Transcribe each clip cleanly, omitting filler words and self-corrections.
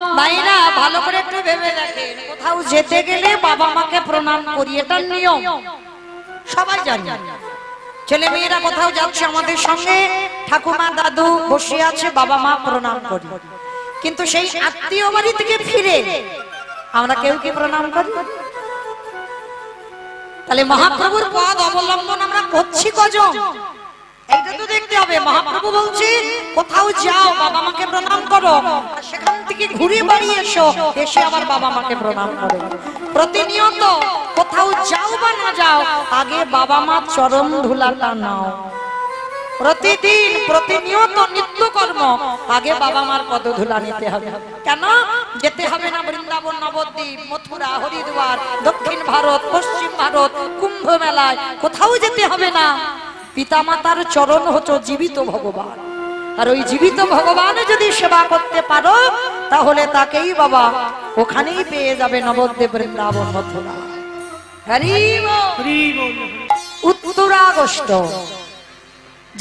ভাইরা ভালো করে একটু ভেবে দেখেন, কোথাও যেতে গেলে বাবা মাকে প্রণাম করি, এটার নিয়ম সবাই জানে। ছেলে মেয়েরা কোথাও যাচ্ছে আমাদের সঙ্গে, ঠাকুমা দাদু বসে আছে, বাবা মা প্রণাম করি। কিন্তু সেই আত্মীয় বাড়ি থেকে ফিরে আমরা কেউ কি প্রণাম করি? তাহলে মহাপ্রভুর পদ অবলম্বন আমরা করছি কজন, এইটা তো দেখতে হবে। মহাপ্রভু বলছে কোথাও যাও বাবা মাকে প্রণাম করো, সেখান থেকে ঘুরে বাড়ি এসো, এসে আবার বাবা মাকে প্রণাম করো। প্রতিনিয়ত কোথাও যাও বা না যাও, আগে বাবা মা চরণ ধুলাটা নাও। প্রতিদিন প্রতিনিয়ত নিত্য কর্ম, আগে বাবা মার পদ ধুলা নিতে হবে। কেন যেতে হবে না বৃন্দাবন, নবদ্বীপ, মথুরা, হরিদ্বার, দক্ষিণ ভারত, পশ্চিম ভারত, কুম্ভ মেলায়, কোথাও যেতে হবে না। পিতামাতার চরণ হচ্ছে জীবিত ভগবান, আর ওই জীবিত ভগবানে যদি সেবা করতে পারো তাহলে তাকেই বাবা ওখানেই পেয়ে যাবে, নবদ্বীপ, বৃন্দাবন, মথুরা। উত্তরাগস্ট,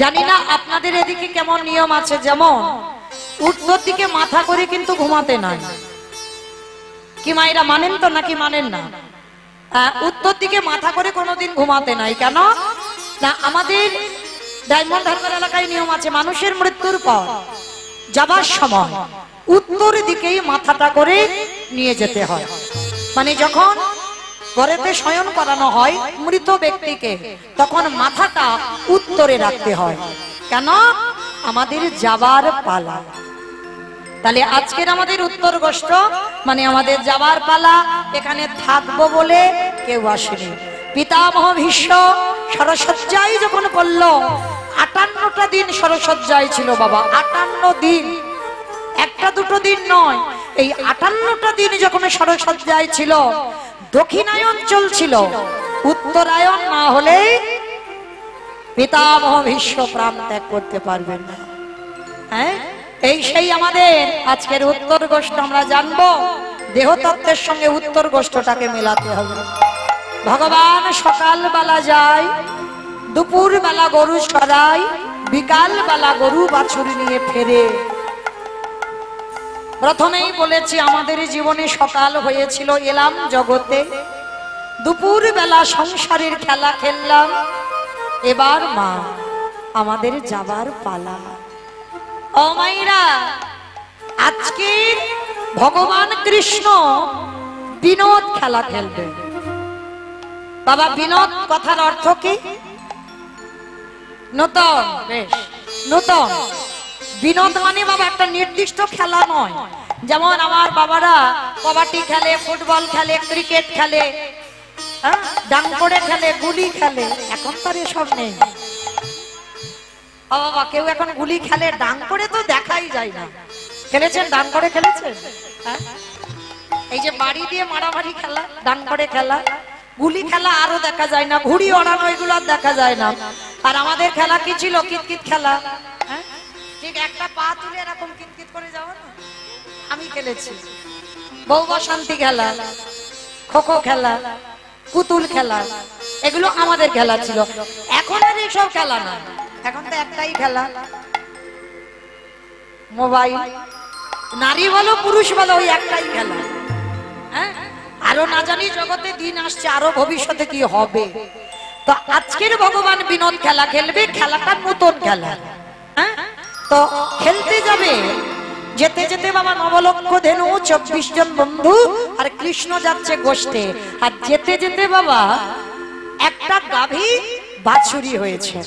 জানি না আপনাদের এদিকে কেমন নিয়ম আছে, যেমন উত্তর দিকে মাথা করে কিন্তু ঘুমাতে নাই। কি মায়েরা মানেন তো নাকি মানেন না? উত্তর দিকে মাথা করে কোনোদিন ঘুমাতে নাই। কেন না, আমাদের ডায়মন্ড হারবার এলাকায় নিয়ম আছে, মানুষের মৃত্যুর পর যাবার সময় উত্তর দিকেই মাথাটা করে নিয়ে যেতে হয়। মানে যখন ঘরেতে শয়ন করানো হয় মৃত ব্যক্তিকে, তখন মাথাটা উত্তরে রাখতে হয়। কেন? আমাদের যাবার পালা। তাহলে আজকের আমাদের উত্তরগস্ত, মানে আমাদের যাবার পালা। এখানে থাকবো বলে কেউ আসেনি। পিতামহ ভীষ্ম সরসজ্জায় যখন পড়ল, 58টা দিন সরসজ্জায় ছিল বাবা, 58 দিন, একটা দুটো দিন নয়। এই 58টা দিন যখন সরসজ্জায় ছিল, দক্ষিণায়ন চলছিল, উত্তরায়ণ না হলে পিতামহ ভীষ্ম প্রাণ ত্যাগ করতে পারবেন না। হ্যাঁ, এই সেই আমাদের আজকের উত্তরগোষ্ঠ। আমরা জানবো দেহতত্ত্বের সঙ্গে উত্তরগোষ্ঠটাকে মেলাতে হবে। ভগবান সকাল বেলা যায়, দুপুর বেলা গরু সরায়, বিকাল বেলা গরু বাছুর নিয়ে ফেরে। প্রথমেই বলেছি আমাদের জীবনে সকাল হয়েছিল, এলাম জগতে, দুপুর বেলা সংসারের খেলা খেললাম, এবার মা আমাদের যাবার পালা। ও মাইরা, আজকে ভগবান কৃষ্ণ বিনোদ খেলা খেলবে। বাবা বিনোদ কথার অর্থ কি? নূতন। বেশ, নূতন। বিনোদ মানে বাবা একটা নির্দিষ্ট খেলা নয়। যেমন আমার বাবারা কবাডি খেলে, ফুটবল খেলে, ক্রিকেট খেলে, ডাংকড়ে খেলে, গুলি খেলে। এখন তো আর এসব নেই বাবা। কেউ এখন গুলি খেলে, ডাংকড়ে তো দেখাই যায় না। খেলেছেন? ডাংকড়ে খেলেছেন? এই যে বাড়ি দিয়ে মারামারি খেলা, ডাংকড়ে খেলা, গুলি খেলা আরো দেখা যায় না, ঘুড়ি ওড়ানো এগুলো আর দেখা যায় না। আর আমাদের খেলা কি ছিল? কিতকিত খেলা। ঠিক একটা পা তুলে এরকম কিতকিত করে যাওয়া না, আমি খেলেছি। বউ বসন্তি খেলা, খোখো খেলা, পুতুল খেলা, এগুলো আমাদের খেলা ছিল। এখন আর এইসব খেলা না, এখন তো একটাই খেলা, মোবাইল। নারী বলো পুরুষ বলো, ওই একটাই খেলা। হ্যাঁ, আরো না জানি জগতে দিন আসছে, আরো ভবিষ্যতে কি হবে। তো আজকের ভগবান বিনোদ খেলা খেলবে, খেলাটা নতুন খেলা। হ্যাঁ, তো খেলতে যাবে, যেতে যেতে বাবা নবলক্ষ ধেনু, 24 জন বন্ধু, আর কৃষ্ণ যাচ্ছে গোষ্ঠে। আর যেতে যেতে বাবা একটা গাভী বাছুরি হয়েছে।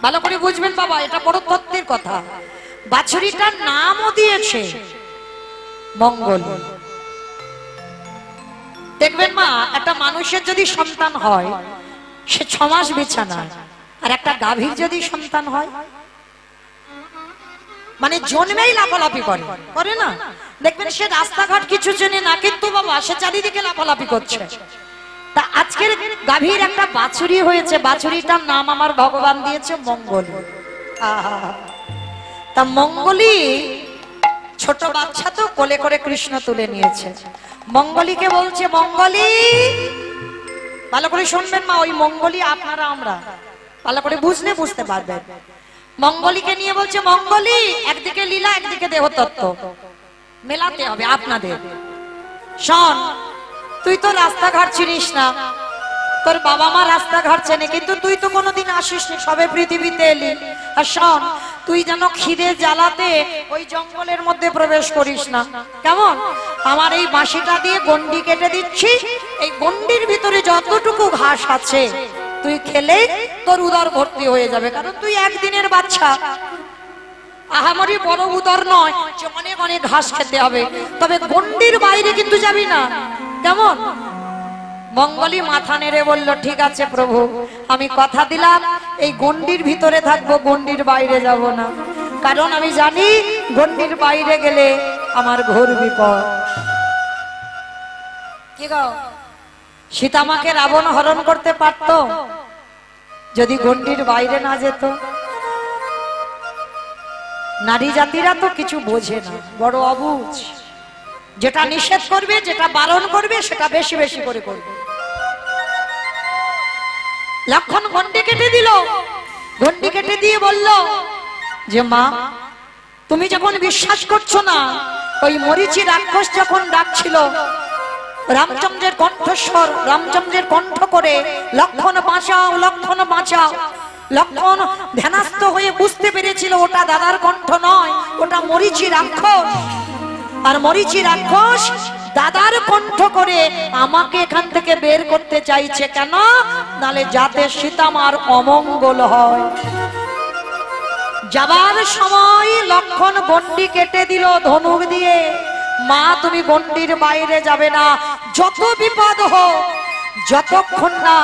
ভালো করে বুঝবেন বাবা, এটা বড় তত্ত্বের কথা। বাছুরিটার নামও দিয়েছে মঙ্গল। দেখবেন মা, একটা মানুষের যদি সন্তান হয় সে 6 মাস বিছানায়, আর একটা গাভীর যদি সন্তান হয় মানে জন্মেই লাফালাফি করে, করে না? দেখবেন সে রাস্তাঘাট কিছু চেনে না, কিন্তু বাবা সে চারিদিকে লাফালাফি করছে। তা আজকের গাভীর একটা বাছুরি হয়েছে, বাছুরিটার নাম আমার ভগবান দিয়েছে মঙ্গলী। তা মঙ্গলী ছোট বাচ্চা তো, কোলে করে কৃষ্ণ তুলে নিয়েছে। মঙ্গলীকে বলছে মঙ্গলী, ভালো করে শুনবেন মা, ওই মঙ্গলী আপনারা আমরা ভালো করে বুঝলে বুঝতে পারবেন। মঙ্গলীকে নিয়ে বলছে মঙ্গলী, একদিকে লীলা একদিকে দেহতত্ত্ব। মেলাতে হবে আপনাদের। শোন, তুই তো রাস্তাঘাট চিনিস না, তোর বাবা মা রাস্তাঘাট চেনে, কিন্তু তুই তো কোনোদিন আসিস নি, সবে পৃথিবীতে এলি। আর শোন, তুই যেন খিদে জ্বালাতে ওই জঙ্গলের মধ্যে প্রবেশ করিস না, কেমন? আমার এই বাঁশিটা দিয়ে গন্ডি কেটে দিচ্ছি, এই গন্ডির ভিতরে যতটুকু ঘাস আছে তুই খেলে তোর উদর ভর্তি হয়ে যাবে, কারণ তুই একদিনের বাচ্চা, আহামরি বড় উদর নয় যে অনেক অনেক ঘাস খেতে হবে। তবে গন্ডির বাইরে কিন্তু যাবি না, কেমন? মঙ্গলি মাথা নেড়ে বলল, ঠিক আছে প্রভু, আমি কথা দিলাম এই গন্ডির ভিতরে থাকবো, গন্ডির বাইরে যাব না, কারণ আমি জানি গন্ডির বাইরে গেলে আমার ঘোর বিপদ। কি গো, সীতামাকে রাবণ হরণ করতে পারত যদি গন্ডির বাইরে না যেত? নারী জাতিরা তো কিছু বোঝে না, বড় অবুঝ। যেটা নিষেধ করবে, যেটা বারণ করবে, সেটা বেশি বেশি করে করবে। লক্ষণ গন্ডি কেটে দিল, গন্ডি কেটে দিয়ে বলল যে মা, তুমি যখন বিশ্বাস করছো না, ওই মরিচি রাক্ষস যখন ডাকছিল রামচন্দ্রের কণ্ঠস্বর, রামচন্দ্রের কণ্ঠ করে, লক্ষণ বাঁচাও, লক্ষণ বাঁচাও। লক্ষণ ধ্যানস্থ হয়ে বুঝতে পেরেছিল ওটা দাদার কণ্ঠ নয়, ওটা মরিচি রাক্ষস। আর মরিচি রাক্ষস দাদার কণ্ঠ করে আমাকে এখান থেকে বের করতে চাইছে, কেন? নালে যাতে সীতামার অমঙ্গল হয়। যাবার সময় লক্ষণ গন্ডি কেটে দিল ধনুক দিয়ে। মা, তুমি গন্ডির বাইরে যাবে না, যত বিপদ হোক, যতক্ষণ না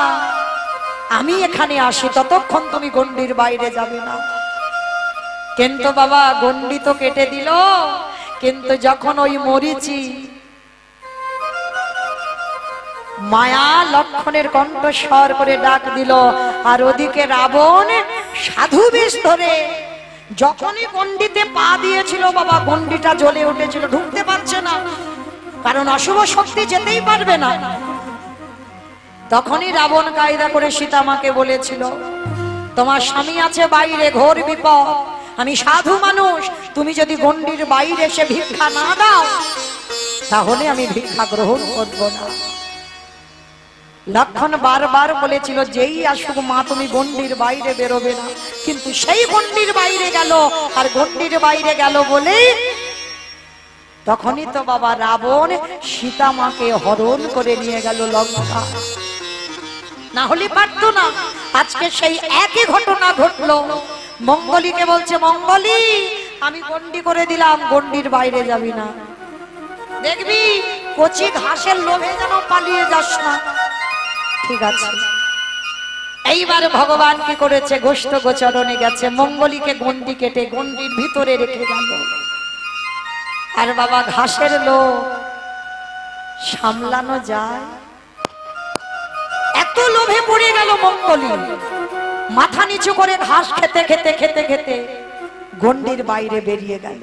আমি এখানে আসি ততক্ষণ তুমি গন্ডির বাইরে যাবে না। কিন্তু বাবা, গন্ডি তো কেটে দিল, কিন্তু যখন ওই মরিচি মায়া লক্ষণের কণ্ঠস্বর করে ডাক দিল, আর ওদিকে রাবণ সাধু বেশ ধরে যখনই গন্ডিতে পা দিয়েছিল বাবা, গন্ডিটা জ্বলে উঠেছিল, ঢুকতে পারছে না, কারণ অশুভ শক্তি যেতেই পারবে না। তখনই রাবণ কায়দা করে সীতামাকে বলেছিল, তোমার স্বামী আছে বাইরে, ঘোর বিপদ, আমি সাধু মানুষ, তুমি যদি গন্ডির বাইরে এসে ভিক্ষা না দাও তাহলে আমি ভিক্ষা গ্রহণ করব না। লক্ষণ বারবার বলেছিল, যেই আসুক মা, তুমি গন্ডির বাইরে বেরোবে না, কিন্তু সেই গন্ডির বাইরে গেল। আর গন্ডির বাইরে গেল বলে তখনই তো বাবা রাবণ সীতামাকে হরণ করে নিয়ে গেল লঙ্কা। না হলে পারতো না। আজকে সেই একই ঘটনা ঘটলো। মঙ্গলীকে বলছে, মঙ্গলী, আমি গন্ডি করে দিলাম, গন্ডির বাইরে যাবি না, দেখবি কচি ঘাসের লোভে যেন পালিয়ে যাস না। ঠিক আছে। এইবার ভগবান কি করেছে, গোষ্ঠ গোচরণে গেছে, মঙ্গলীকে গন্ডি কেটে গন্ডির ভিতরে রেখে গেল। আর বাবা, ঘাসের লোভ সামলানো যায়? এত লোভে পড়ে গেল মঙ্গলী, মাথা নিচু করে ঘাস খেতে খেতে খেতে খেতে গন্ডির বাইরে বেরিয়ে গেল।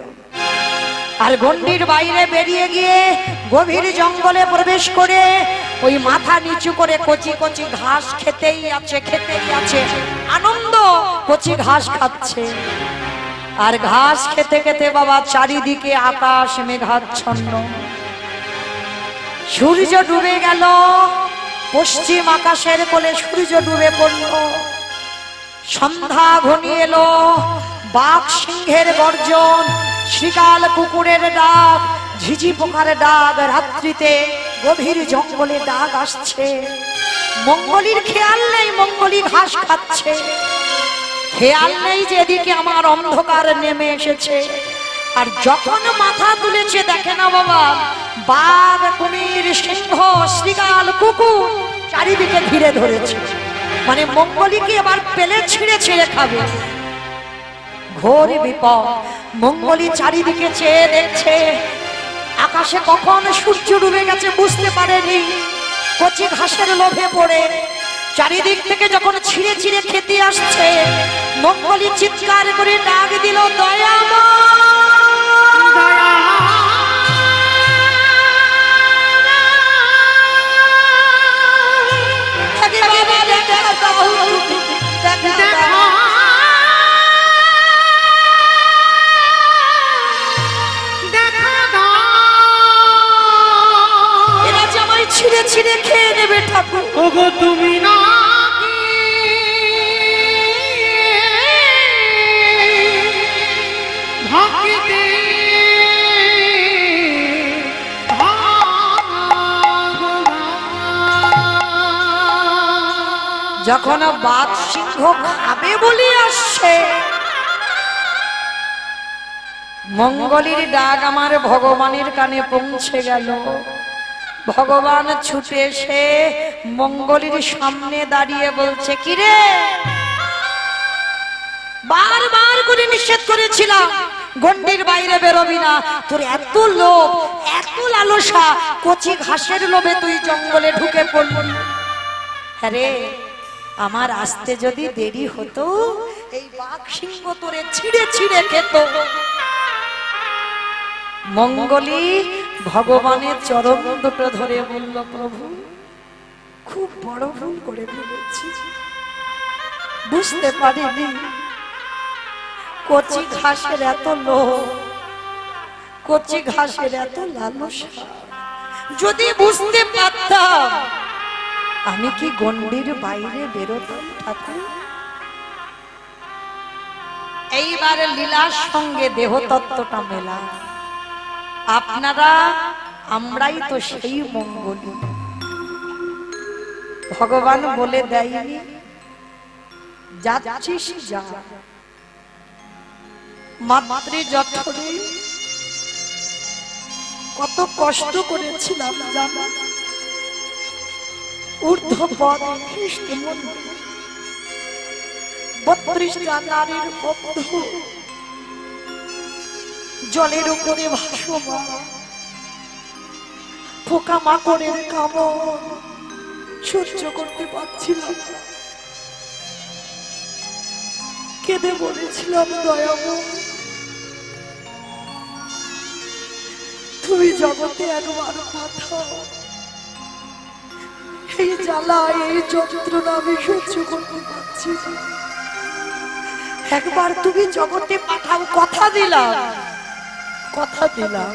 আর গন্ডির বাইরে বেরিয়ে গিয়ে গভীর জঙ্গলে প্রবেশ করে ওই মাথা নিচু করে কচি কচি ঘাস খেতেই আছে, খেতেই আছে, আনন্দ, কচি ঘাস খাচ্ছে। আর ঘাস খেতে খেতে বাবা চারিদিকে আকাশ মেঘাচ্ছন্ন, সূর্য ডুবে গেল, পশ্চিম আকাশের কোলে সূর্য ডুবে পড়ল। সন্ধ্যা ঘনিয়ে এলো, বাঘ সিংহের গর্জন, শিকাল কুকুরের ডাক, ঝিঝি পোকার ডাক, রাত্রিতে গভীর জঙ্গলে ডাক আসছে। মঙ্গলীর খেয়াল নেই, মঙ্গলী ঘাস খাচ্ছে, খেয়াল নেই যে এদিকে আমার অন্ধকার নেমে এসেছে। আর যখন মাথা তুলেছে দেখে না বাবা, বাঘ, কুমির, সিংহ, শিকাল, কুকুর চারিদিকে ঘিরে ধরেছে, মানে মঙ্গলীকে এবার পেলে ছিঁড়ে ছিঁড়ে খাবে। ঘোর বিপদ। মঙ্গলী চারিদিকে চেয়ে দেখছে, আকাশে কখন সূর্য ডুবে গেছে বুঝতে পারেনি। কচি ঘাসের লোভে পড়ে চারিদিক থেকে যখন ছিঁড়ে ছিঁড়ে খেতে আসছে, মঙ্গলী চিৎকার করে ডাক দিল, ছিঁড়ে খেয়ে নেবে ঠাকুর। ওগো তুমি না ভাঙিতে যখন বাঘ সিংহ খাবে বলে আসছে, মঙ্গলীর ডাক আমার ভগবানের কানে পৌঁছে গেল। ভগবান ছুটে এসে মঙ্গলীর সামনে দাঁড়িয়ে বলছে, কিরে, বারবার করে নিষেধ করেছিলাম গন্ডির বাইরে বেরোবি না, তোর এত লোভ, এত লালসা, কচি ঘাসের লোভে তুই জঙ্গলে ঢুকে পড়লি। আরে আমার আসতে যদি দেরি হতো, এই বাঘ সিংহ তোরে ছিঁড়ে ছিঁড়ে খেত। মঙ্গলী ভগবানের চরণ দুটো ধরে বলল, প্রভু খুব বড় ভুল করে ফেলেছি, বুঝতে পারিনি কচি ঘাসের এত লোভ, কচি ঘাসের এত লালসা। যদি বুঝতে পারতাম আমি কি গন্ডির বাইরে বেরোতাম ঠাকুর? এইবার লীলার সঙ্গে দেহতত্ত্বটা মেলা। আপনারা আমরাই তো সেই মঙ্গলী। ভগবান বলে দেয়নি যাচ্ছিস যা, মাতৃ জঠরে কত কষ্ট করেছিলাম জানা, ঊর্ধ্বপদ খ্রিস্ট মন্দির 32টা নারীর বন্ধ জলের উপরে ভাসমান, পোকা মাকড়ের কামড় সহ্য করতে পারছিলাম, কেঁদে বলেছিলাম, দয়াময় তুমি জগতে একবার পাঠাও, এই জ্বালা এই যন্ত্রণা আমি সহ্য করতে পারছি, একবার তুমি জগতে পাঠাও। কথা দিলাম, কথা দিলাম,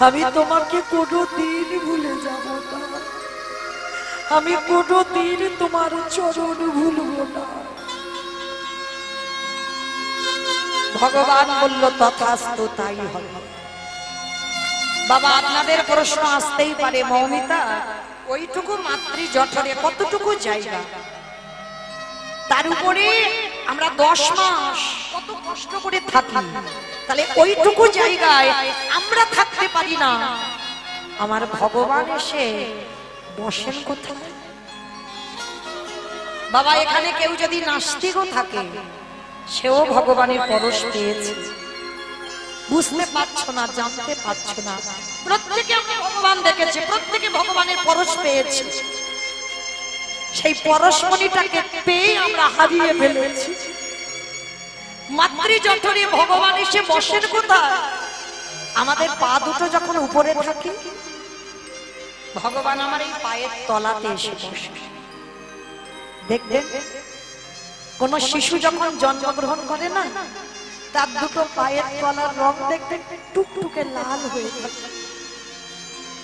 আমি তোমাকে কোনোদিন ভুলে যাব না, আমি কোনোদিন তোমার চরণ ভুলব না। ভগবান বলল, তথাস্তু, তাই হবে। বাবা, আপনাদের প্রশ্ন আসতেই পারে, মৌমিতা ওইটুকু মাতৃ জঠরে কতটুকু জায়গা, তার উপরে আমরা 10 মাস কত কষ্ট করে থাকি, তাহলে ওইটুকু জায়গায় আমরা থাকতে পারি না, আমার ভগবান এসে বসেন কোথায়? বাবা, এখানে কেউ যদি নাস্তিকও থাকে, সেও ভগবানের পরশ পেয়েছে। বুঝতে পারছো না, জানতে পারছো না, প্রত্যেকে আমরা ভগবান দেখেছে, প্রত্যেকে ভগবানের পরশ পেয়েছে। সেই পরশমণিটাকে পেয়ে আমরা হারিয়ে ফেলেছি। মাতৃ জঠরে ভগবান এসে বসেন কোথায়? আমাদের পা দুটো যখন উপরে থাকে, ভগবান আমার এই পায়ের তলাতে এসে বসে। দেখবেন কোন শিশু যখন জন্মগ্রহণ করে না, তার দুটো পায়ের তলার রং দেখতে টুকটুকে লাল হয়ে থাকে।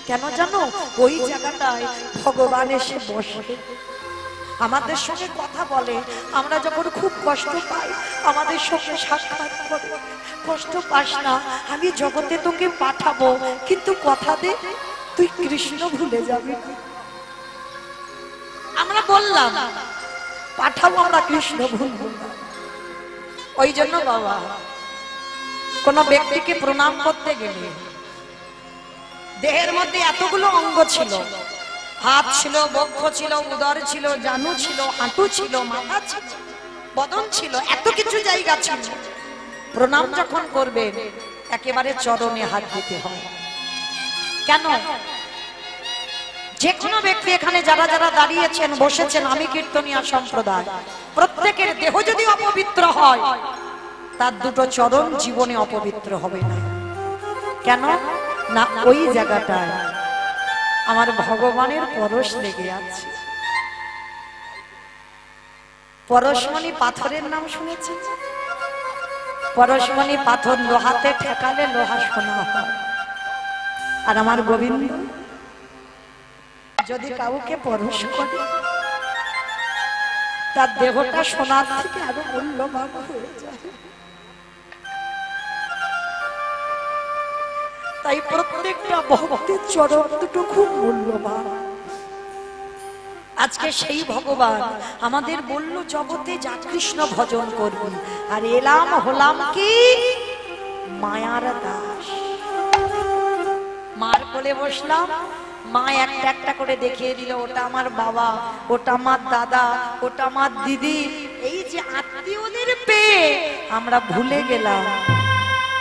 কেন জানো? ওই জায়গাটায় ভগবান এসে বসে, আমাদের সঙ্গে কথা বলে। আমরা যখন খুব কষ্ট পাই, আমাদের সঙ্গে সাক্ষাৎ করে, কষ্ট পাস না, আমি জগতে তোকে পাঠাবো, কিন্তু কথা দে তুই কৃষ্ণ ভুলে যাবি। আমরা বললাম পাঠাবো, আমরা কৃষ্ণ ভুলবো না। ওই জন্য বাবা, কোন ব্যক্তিকে প্রণাম করতে গেলে দেহের মধ্যে এতগুলো অঙ্গ ছিল, হাত ছিল, বক্ষ ছিল, উদর ছিল, জানু ছিল, হাঁটু ছিল, মাথা ছিল, বদন ছিল, এত কিছু জায়গা ছিল। প্রণাম যখন করবে একেবারে চরণে হাত দিতে হয়। কেন? যে কোনো ব্যক্তি এখানে যারা যারা দাঁড়িয়েছেন, বসেছেন, আমি কীর্তনিয়া সম্প্রদায়, প্রত্যেকের দেহ যদি অপবিত্র হয়, তার দুটো চরণ জীবনে অপবিত্র হবে না। কেন না? ওই জায়গাটায় আমার ভগবানের পরশ লেগে আছে। পরশমণি পাথরের নাম শুনেছি? পরশমণি পাথর লোহাতে ঠেকালে লোহা সোনা হয়। আর আমার গোবিন্দ যদি কাউকে পরশ করে তার দেহটা সোনার থেকে আরো মূল্যবান হয়ে যায়। তাই প্রত্যেকটা ভক্তের চরণ দুটো খুব মূল্যবান। আজকে সেই ভগবান আমাদের বলল জগতে যা কৃষ্ণ ভজন করবি, আর এলাম হলাম কি মায়ার দাস। মার কোলে বসলাম, মা একটা একটা করে দেখিয়ে দিল, ওটা আমার বাবা, ওটা আমার দাদা, ওটা আমার দিদি। এই যে আত্মীয়দের পেয়ে আমরা ভুলে গেলাম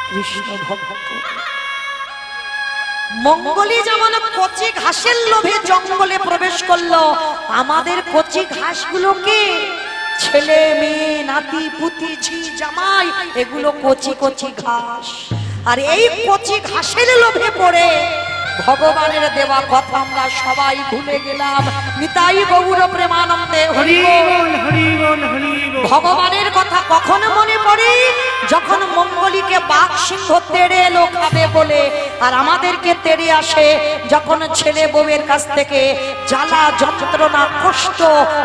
কৃষ্ণ ভক্ত। মঙ্গলি যেমন কচি ঘাসের লোভে জঙ্গলে প্রবেশ করলো, আমাদের কচি ঘাসগুলোকে ছেলে মেয়ে নাতি পুতি ঝি জামাই এগুলো কচি কচি ঘাস, আর এই কচি ঘাসের লোভে পড়ে ভগবানের দেওয়া কথা আমরা সবাই ভুলে গেলাম। নিতাই গৌর প্রেমানন্দে হরি বল, হরি বল, হরি বল। ভগবানের কথা কখন মনে পড়ে? যখন মঙ্গলিকে বাঘ সিংহ তেড়ে এলো খাবে বলে, আর আমাদেরকে তেড়ে আসে যখন ছেলে বউয়ের কাছ থেকে জ্বালা যন্ত্রণা কষ্ট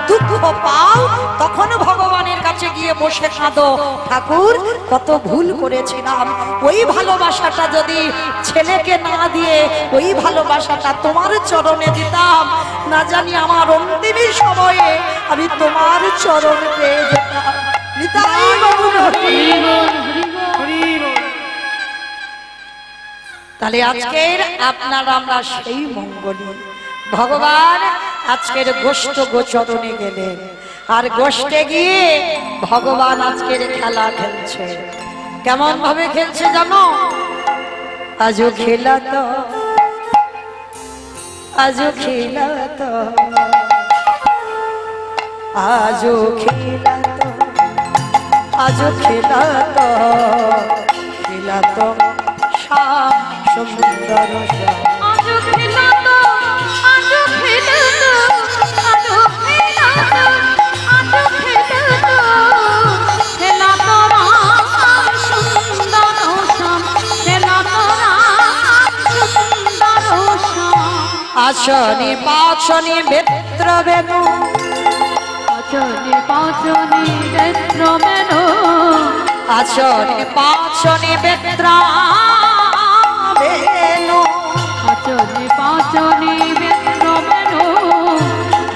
দুঃখ পাও, তখন ভগবানের কাছে গিয়ে বসে কাঁদো, ঠাকুর কত ভুল করেছিলাম। ওই ভালোবাসাটা যদি ছেলেকে না দিয়ে ওই ভালোবাসাটা তোমার চরণে দিতাম, না জানি আমার অন্তিম সময়ে আমি তোমার চরণ পেয়ে যেতাম। তাহলে আজকের আপনার আমরা সেই মঙ্গলী ভগবান আজকের গোষ্ঠ গোচরণে গেলেন, আর গোষ্ঠে গিয়ে ভগবান আজকের খেলা খেলছে। কেমন ভাবে খেলছে জানো? আজও খেলা তো, আজও খেলা তো, আজও খেলা তো, আজও খেলা তো, খেলা তো শ্যাম সুন্দর শ্যাম। আজও খেলা তো, আজও খেলা তো, আজও খেলা তো, আজও খেলা তো, খেলা তো রাম সুন্দর শ্যাম, খেলা তো রাম সুন্দর শ্যাম। আসনি পাচনি বেত্র বেনু, আসনি পাচনি বেত্র বেনু, আসনি পাচনি বেত্র বেনু, আসনি পাচনি বেত্র বেনু,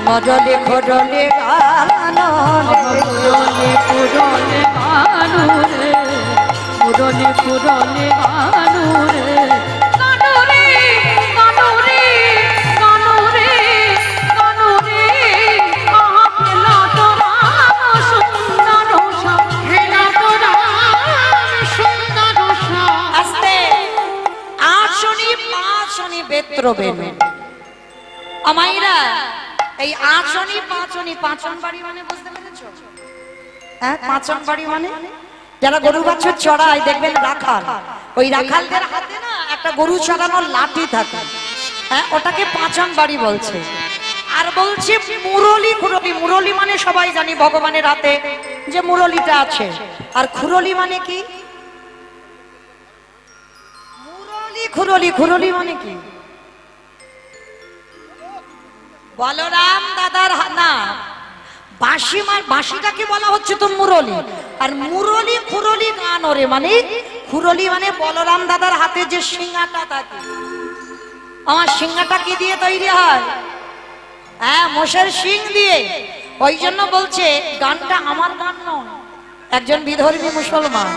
মরলে খরলে গান মুরলি পুরলে গানু রে, মুরলি পুরলে গানু রে, গানু রে, গানু রে, গানু রে, গানু রে, আহা খেলা তো রাম সুন্দর শ্যাম, খেলা তো রাম সুন্দর শ্যাম। আস্তে আসনি পাচনি বেত্র বেনু। আমাইরা এই আসনি পাচনি, পাচন বাড়ি মানে বুঝতে পেরেছো? হ্যাঁ, পাচন বাড়ি মানে যারা গরু বাছুর চড়ায় দেখবেন রাখাল, ওই রাখালদের হাতে না একটা গরু চড়ানোর লাঠি থাকে, হ্যাঁ ওটাকে পাচন বাড়ি বলছে। আর বলছে মুরলি খুরলি, মুরলি মানে সবাই জানি ভগবানের হাতে যে মুরলিটা আছে, আর খুরলি মানে কি? মুরলি খুরলি, খুরলি মানে কি? বলরাম দাদার না বাঁশি, বাঁশিটাকে বলা হচ্ছে তো মুরলি, আর মুরলি খুরলি গান ওরে মানে খুরলি মানে বলরাম দাদার হাতে যে সিংহাটা থাকে। আমার সিংহাটা কি দিয়ে তৈরি হয়? হ্যাঁ, মোষের শিং দিয়ে। ওই জন্য বলছে গানটা আমার গান নয়, একজন বিধর্মী মুসলমান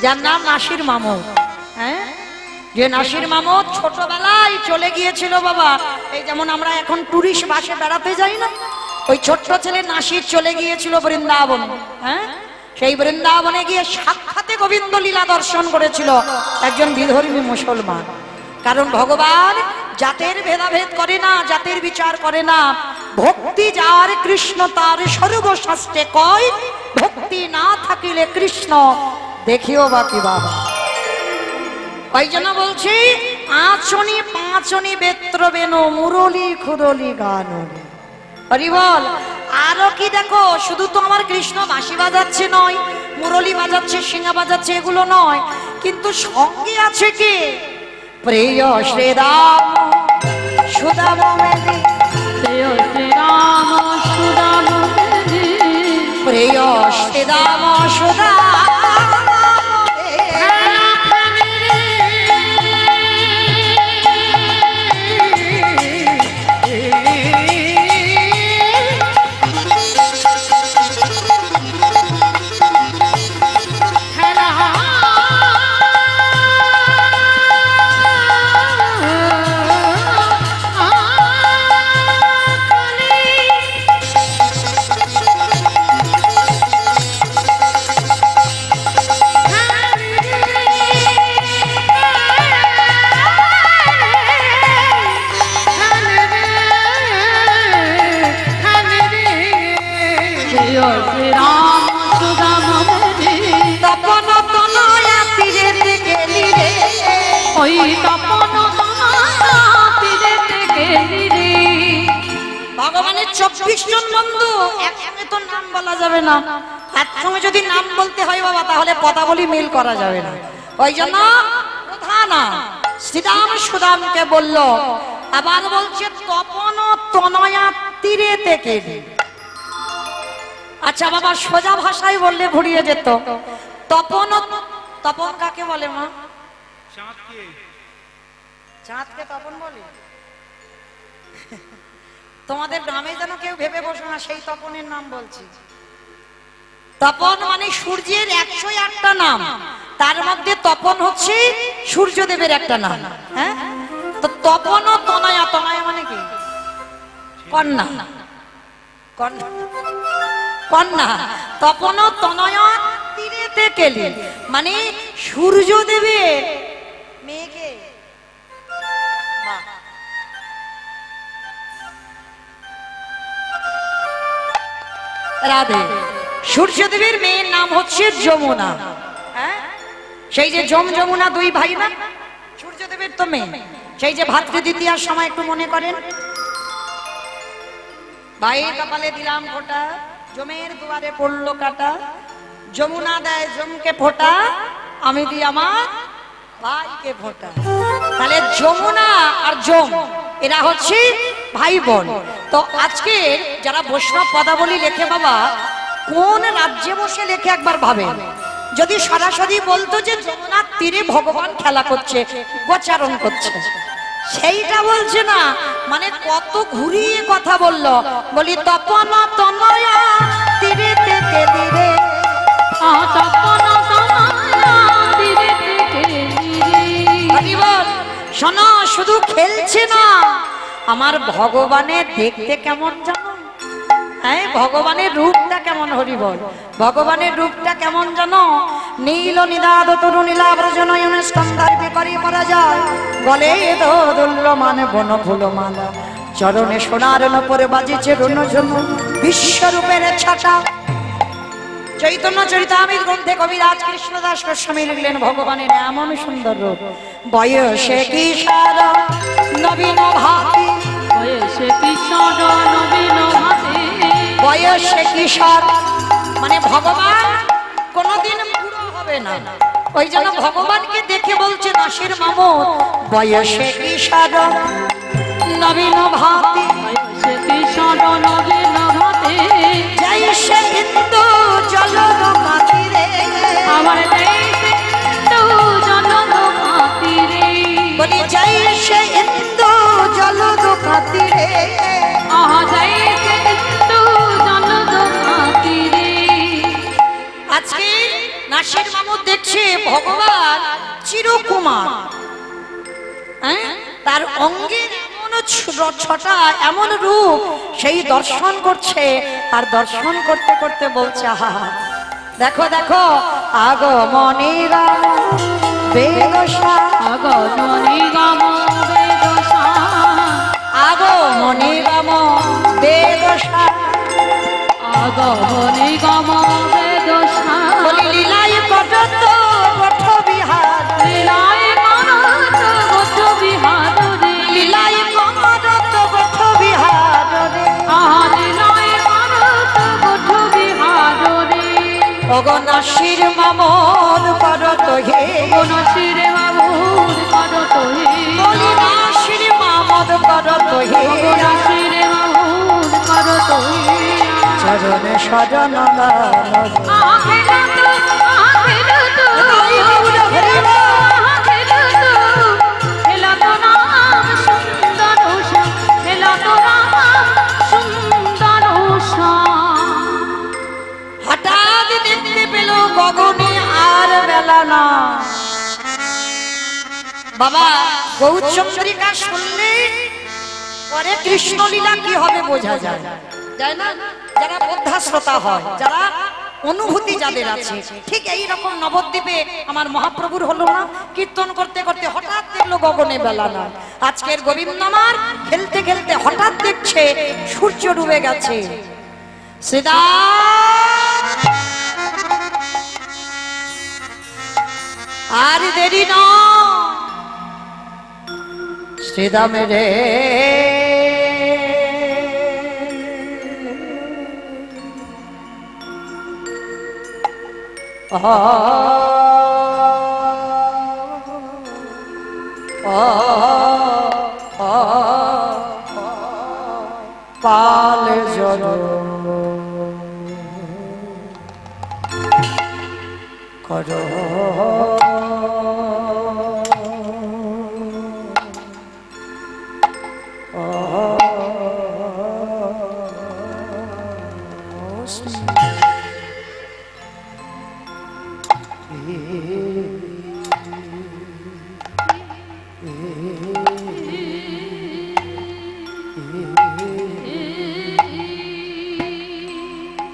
যার নাম নাসির মামুদ, হ্যাঁ, যে নাসির মামুদ ছোটবেলায় চলে গিয়েছিল বাবা। এই যেমন আমরা এখন টুরিস্ট বাসে বেড়াতে যাই না, ওই ছোট্ট ছেলে নাসির চলে গিয়েছিল বৃন্দাবন, হ্যাঁ, সেই বৃন্দাবনে গিয়ে সাক্ষাতে গোবিন্দ লীলা দর্শন করেছিল একজন বিধর্মী মুসলমান। কারণ ভগবান জাতের ভেদাভেদ করে না, জাতের বিচার করে না। ভক্তি যার কৃষ্ণ তার সর্বশাস্ত্রে কয়, ভক্তি না থাকিলে কৃষ্ণ দেখিও বাকি বাবা। ওই জন্য বলছি আচনি পাঁচনি বেত্র বেনু, মুরলি খুরলি গান। হরি বল। আরো কি দেখো, শুধু তো আমার কৃষ্ণ বাঁশি বাজাচ্ছে নয়, মুরলি বাজাচ্ছে, সিংহা বাজাচ্ছে, এগুলো নয়, কিন্তু সঙ্গে আছে কি? প্রিয় শ্রীরাম সুদাম মেদি প্রিয় শ্রীরাম সুদাম মেদি প্রিয় শ্রীরাম সুদাম ভগবানের 24 জন বন্ধু একসঙ্গে তো নাম বলা যাবে না, একসঙ্গে যদি নাম বলতে হয় বাবা তাহলে পদাবলী মিল করা যাবে না। ওই জন্য প্রধান শ্রীরাম সুদামকে বলল, আবার বলছে তপন তনয়া তীরে থেকে। আচ্ছা বাবা সোজা ভাষায় বললে ঘুরিয়ে যেত। তপন, তপন কাকে বলে মা? চাঁদকে তপন বলে? তোমাদের গ্রামে যেন কেউ ভেবে বসো না সেই তপনের নাম বলছি। তপন মানে সূর্যের 108টা নাম, তার মধ্যে তপন হচ্ছে সূর্যদেবের একটা নাম। হ্যাঁ, তো তপন ও তনয়া, তনয়া মানে কি? কন্যা, কন্যা, কন্যা। তপন ও তনয়া তীরেতে কেলি মানে সূর্যদেবের মেয়েকে। রাধে। সূর্যদেবের মেয়ের নাম হচ্ছে যমুনা। হ্যাঁ, সেই যে যমুনা দুই ভাই না, সূর্যদেবের তো মেয়ে। সেই যে ভাতৃ দ্বিতীয়ার সময় একটু মনে করেন, ভাইয়ের কপালে দিলাম ফোঁটা, জমের দুয়ারে পড়লো কাটা, যমুনা দেয় জমকে ফোঁটা, আমি দিই আমার ভাইকে ফোঁটা। তাহলে যমুনা আর যম এরা হচ্ছে ভাই বোন। তো আজকে যারা বৈষ্ণব পদাবলী লেখে বাবা, কোন রাজ্যে বসে লেখে একবার ভাবে। যদি সরাসরি বলতো যে যমুনার তীরে ভগবান খেলা করছে, গোচারণ করছে, সেইটা বলছে না, মানে কত ঘুরিয়ে কথা বললো। বলি তপন তনয়া তীরে থেকে তীরে, তপন তনয়া তীরে থেকে তীরে। শোনো, শুধু খেলছে না, আমার ভগবানের দেখতে কেমন জানো? হ্যাঁ, ভগবানের রূপটা কেমন? হরি বল। ভগবানের রূপটা কেমন জানো? নীল নিদাদ তরু নীলাব্রজ নয়ন স্তম্ভার বিকরি পরাজয়, গলে দোদুল্য মানে বন ফুল মালা, চরণে সোনার নপরে বাজিছে রুনঝুন বিশ্বরূপের ছাটা। চৈতন্য চরিতামৃত গ্রন্থে কবিরাজ কৃষ্ণদাস গোস্বামী লিখলেন ভগবানের এমন সুন্দর রূপ। বয়সে কিশোর নবীন ভাতি, বয়সে কিশোর নবীন ভাতি, বয়সে কিশোর মানে ভগবান কোনদিন বুড়ো হবে না। ওই জন্য ভগবানকে দেখে বলছে দাসের মামুদ, বয়সে কিশোর নবীন ভাতি, বয়সে কিশোর নবীন ভাতি, জয়সে ইন্দু জলদ কাতিরে, আমার দেশে তো জনম খাতিরে, বলি জয়সে ইন্দু জলদ কাতিরে, আহা দেশে তো জনম খাতিরে। আজকে নাসির মামুদ দেখছে ভগবান চিরকুমার, হ্যাঁ, তার অঙ্গের এমন ছটা এমন রূপ, সেই দর্শন করছে। আর দর্শন করতে করতে বলছে, আহা দেখো দেখো, আগমনে রাম বেদশা, আগমনে রাম বেদশা, আগমনে রাম বেদশা, আগমনে রাম বেদশা, বলি লীলাই কটত পঠ বিহার, লীলাই করত গোঠ বিহার রে, লীলাই কটত পঠ বিহার রে, আহা লীলাই করত গোঠ বিহার রে। অগনাশির মামদ করত হে, কোন শিরে বাবুর করত হে, বলি নাশির মামদ করত সজনে সজন হঠাৎ দেখতে পেল গগনে আর বেলা না। বাবা গৌরচন্দ্রিকা শুনলে পরে কৃষ্ণলীলা কি হবে বোঝা যায়, যায় না? যারা বোদ্ধা শ্রোতা হয়, যারা অনুভূতি যাদের আছে, ঠিক এই রকম নবদ্বীপে আমার মহাপ্রভুর হলো না, কীর্তন করতে করতে হঠাৎ দেখলো গগনে বেলা না। আজকের গোবিন্দ আমার খেলতে খেলতে হঠাৎ দেখছে সূর্য ডুবে গেছে। সীতা আর দেরি না, শ্রীদাম রে পাল জল কর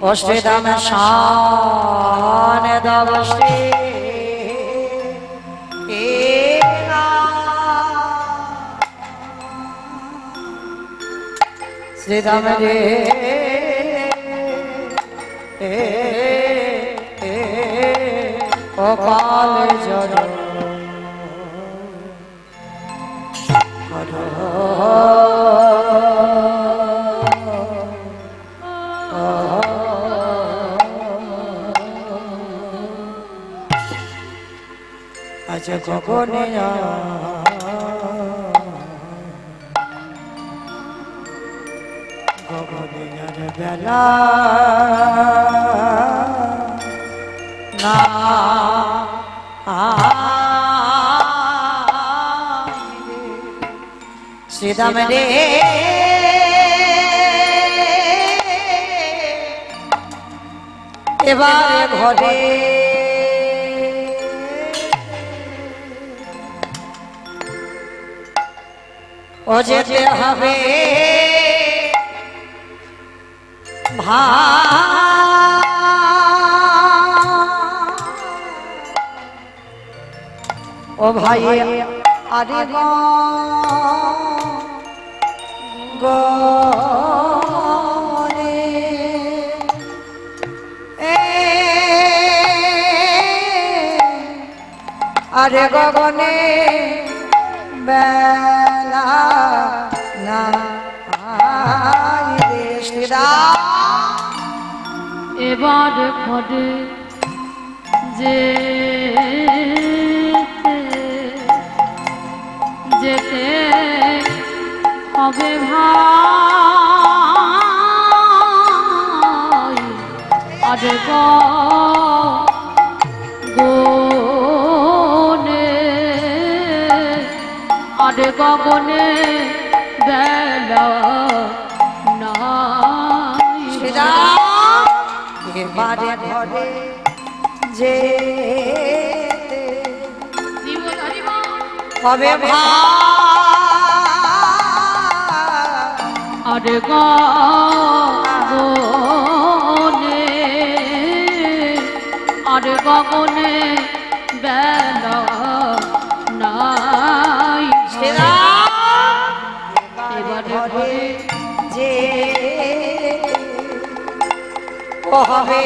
অষ্টদাম শান দবষ্টে শ্রীদাম রে অকাল জল আজ গগনে গগনের বেলা না শ্রীদাম রে এবারে ঘরে ও যেতে হবে ও ভাই আরে গনে আরে গগনে বেলা না এবার ঘরে যে যেতে হবে ভাই আরে গগনে আরে গগনে বেলা নাই এবারে ঘরে যে হবে আরে গগনে আরে গগনে বেলা নাই এবারে ঘরে যে হবে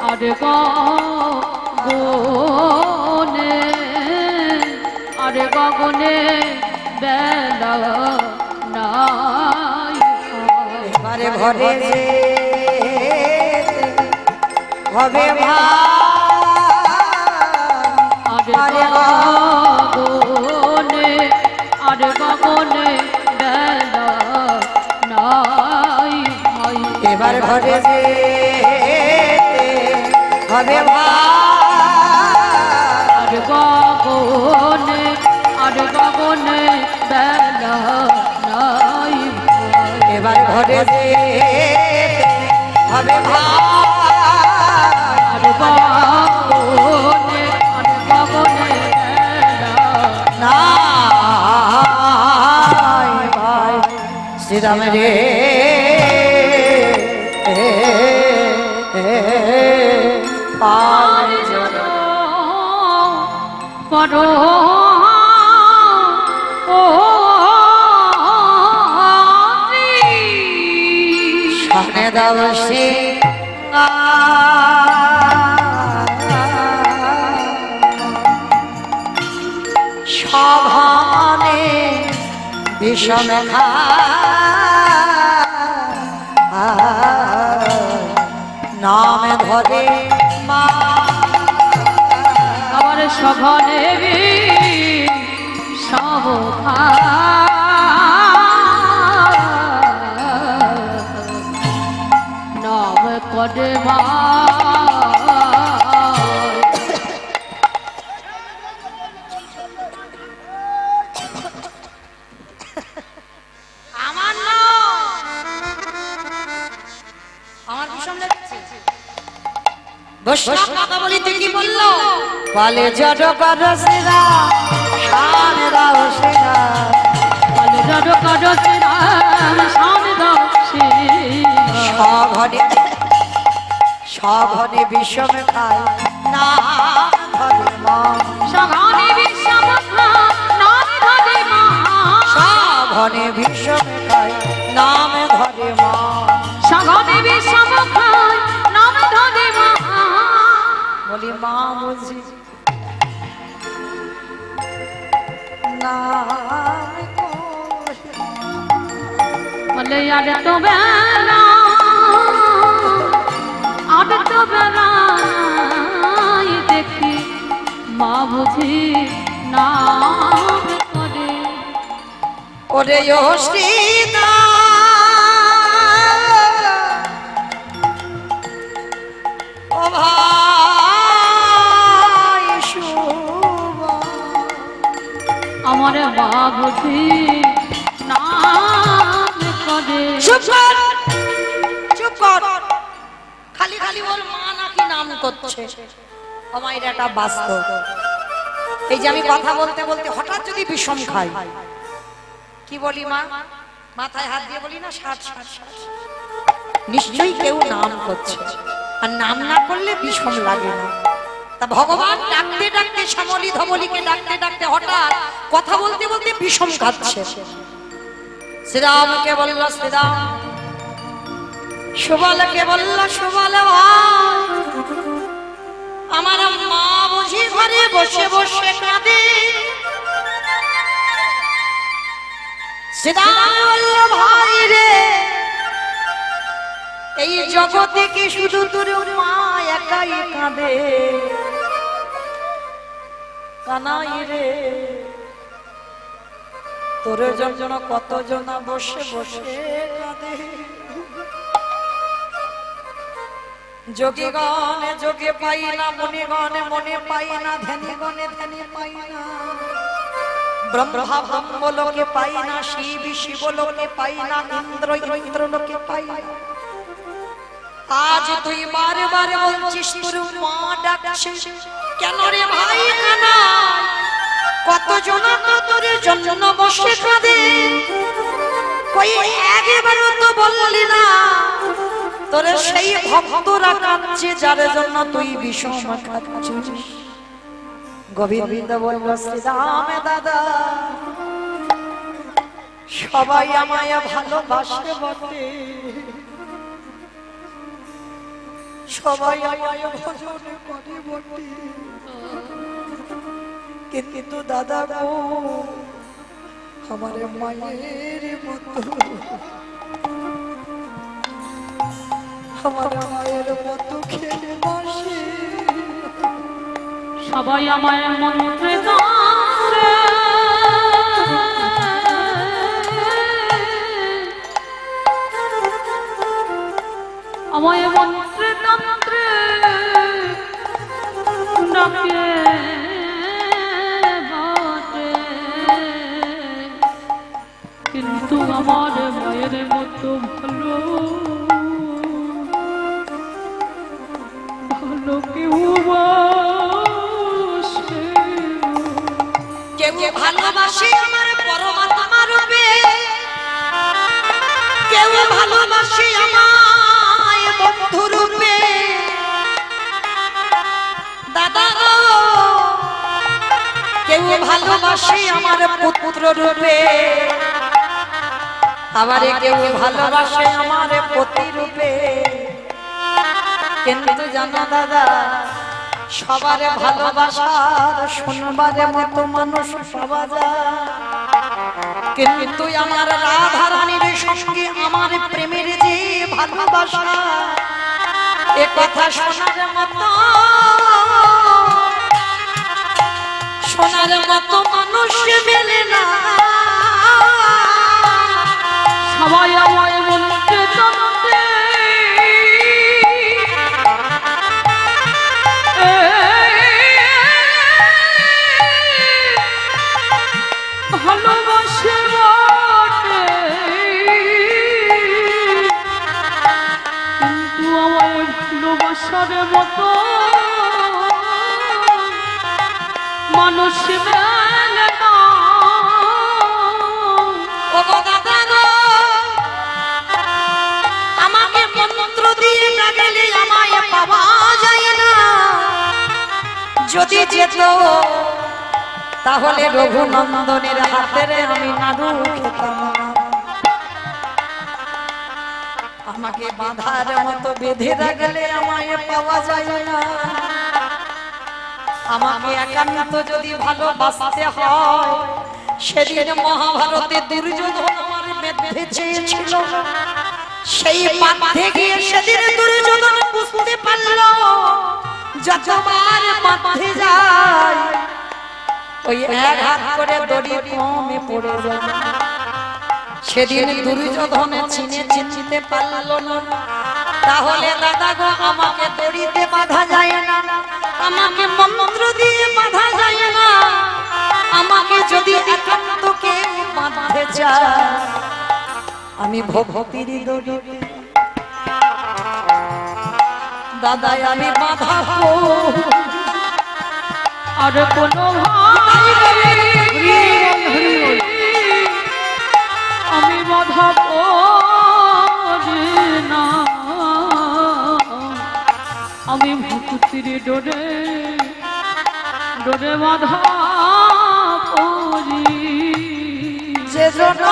আরে গগনে আরে গগনে বেলা নাই এবারে ঘরে যে হবে আরে গগনে আরে গগনে বেলা ঘরে যে হবে আর গগনে বেলা নাই এবার ঘরে যে হবে আর গগনে বেলা ভাই শ্রীরাম রে পরো সামনে দাও সভানে বিষম নাম ধরে মা আমার সঘনে সভা নাম করে মা কথা বলিতে কি বললো বলে জড় কর সেরা শান দাও সেরা বলে জড় কর সেরা শান দাও সঘনে বিষম খায় না ধরে মা সঘনে বিষম নাম ধরে মা সঘনে বিষম খায় নাম ধরে মা সঘনে বিষম খায় নাম ধরে মা বলি মা বুঝি না বলে আর তো বেলা দেখি মা বুঝি না করে ওরে শ্রীদা ও ভাই আমার মা বুঝি না করে চুপ কর খালি খালি ওর মা নাকি নাম করছে আমার এটা বাস্তব এই যে আমি কথা বলতে বলতে হঠাৎ যদি বিষম খাই কি বলি মা মাথায় হাত দিয়ে বলি না 60 নিশ্চয়ই কেউ নাম করছে আর নাম না করলে বিষম লাগে না তা ভগবান ডাকতে ডাকতে শ্যামলী ধবলীকে ডাকতে ডাকতে হঠাৎ কথা বলতে বলতে বিষম খাচ্ছে শ্রীরামকে বলল শ্রীরাম সুবলকে বলল সুবল আমার মা বুঝি ঘরে বসে বসে কাঁদে শ্রীরাম বলল ভাই রে এই জগতে কি শুধু তোর মা একাই কাঁদে কানাই রে তোর জন্য কতজন বসে বসে কাঁদে যোগী গণে যোগে পাই না মনে গণে মনে পাই না ধ্যানে গণে ধ্যানে পাই না ব্রহ্মা ব্রহ্মলোকে পাই না শিব শিবলোকে পাই না ইন্দ্র ইন্দ্রলোকে পাই না আজ তুই বারবার বলছিস তোর মা ডাকছে কেন রে ভাই কানা কতজন তো তোর জন্য বসে কাঁদে কই একবারও তো বললি না তোর সেই ভক্তরা কাঁদছে যার জন্য তুই বিষম খাচ্ছিস গোবিন্দ বলল শ্রীরাম দাদা সবাই আমায় ভালোবাসে বটে সবাই আমায় ভজন করে বটে কিন্তু দাদা গো আমার মায়ের মতো আমার মায়ের মতো খেলে বসে সবাই আমার মন্ত্রে করে আমায় মন্ত্রে তন্ত্রে ডাকে বটে, কিন্তু আমার মায়ের মতো ভালো ভালো কেউ বাসে না। কেউ ভালোবাসে আমার পরমাত্মা রূপে, কেউ ভালোবাসে আমায় বন্ধু রূপে। দাদা গো, কেউ ভালোবাসে আমার পুত্র রূপে, আবার কেউ ভালোবাসে আমার পতি রূপে। কিন্তু জানো দাদা, সবার ভালোবাসার শুনবার মতো মানুষ পাওয়া যায়, কিন্তু আমার রাধা রানীর সঙ্গে আমার প্রেমের যে ভালোবাসা, এ কথা শোনার মতো মানুষ মেলে না। সবাই আমায় মন্ত্রে তন্ত্রে ভালোবাসে বটে, কিন্তু আমায় ভালোবাসার মতো মানুষ মেলে না। ও দাদা গো, আমাকে মন্ত্র দিয়ে না গেলে আমায় পাওয়া যায় না। যদি যেত তাহলে রঘুনন্দনের হাতের আমি নাড়ু খেতাম না। আমাকে বাঁধার মতো বেঁধে রাখলে আমায় পাওয়া যায় না। আমাকে একান্ত যদি ভালোবাসতে হয়, সেদিন মহাভারতে দুর্যোধন আমার বেঁধে চেয়েছিল, সেই বাঁধে গিয়ে সেদিন দুর্যোধন বুঝতে পারল যতবার বাঁধে যায় ওই এক হাত করে দড়ি কমে পড়ে যায়। সেদিন দুর্যোধন চিনতে পারলো না। তাহলে দাদা গো, আমাকে দড়িতে বাঁধা যায় না, আমাকে মন্ত্র দিয়ে বাঁধা যায় না। আমাকে যদি একান্ত কেউ বাঁধতে চায়, আমি ভক্তির দড়িতে দাদা আমি বাঁধাবো। আর কোনো আমি বাধা পড়ি না, আমি ভক্তির ডোরে ডোরে বাধা পড়ি। যে জন্য